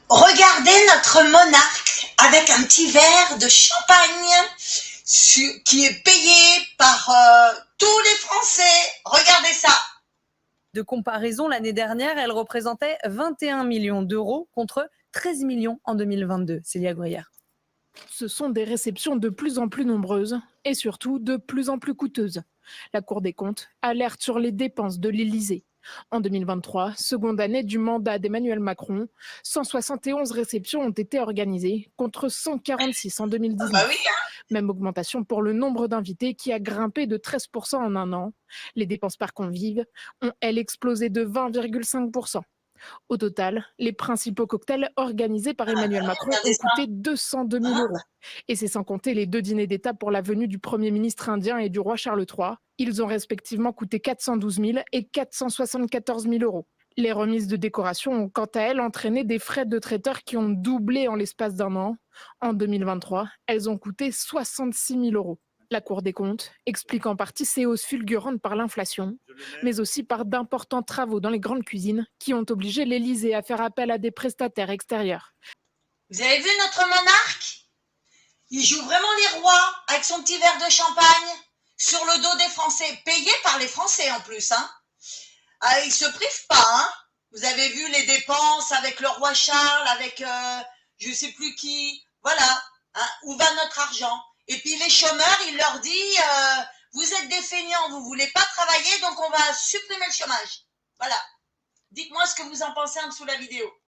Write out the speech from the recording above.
Regardez notre monarque avec un petit verre de champagne qui est payé par tous les Français. Regardez ça. De comparaison, l'année dernière, elle représentait 21 millions d'euros contre 13 millions en 2022. Célia Gruyère. Ce sont des réceptions de plus en plus nombreuses et surtout de plus en plus coûteuses. La Cour des comptes alerte sur les dépenses de l'Élysée. En 2023, seconde année du mandat d'Emmanuel Macron, 171 réceptions ont été organisées contre 146 en 2019. Bah oui, hein. Même augmentation pour le nombre d'invités qui a grimpé de 13% en un an. Les dépenses par convive ont, elles, explosé de 20,5%. Au total, les principaux cocktails organisés par Emmanuel Macron ont coûté 202 000 euros. Et c'est sans compter les 2 dîners d'État pour la venue du Premier ministre indien et du roi Charles III. Ils ont respectivement coûté 412 000 et 474 000 euros. Les remises de décoration ont quant à elles entraîné des frais de traiteur qui ont doublé en l'espace d'un an. En 2023, elles ont coûté 66 000 euros. La Cour des comptes explique en partie ces hausses fulgurantes par l'inflation, mais aussi par d'importants travaux dans les grandes cuisines qui ont obligé l'Élysée à faire appel à des prestataires extérieurs. Vous avez vu notre monarque? Il joue vraiment les rois avec son petit verre de champagne sur le dos des Français, payé par les Français en plus. Hein. Ah, il se prive pas. Hein. Vous avez vu les dépenses avec le roi Charles, avec je sais plus qui. Voilà. Hein. Où va notre argent? Et puis les chômeurs, il leur dit vous êtes des feignants, vous voulez pas travailler, donc on va supprimer le chômage. Voilà. Dites-moi ce que vous en pensez en dessous de la vidéo.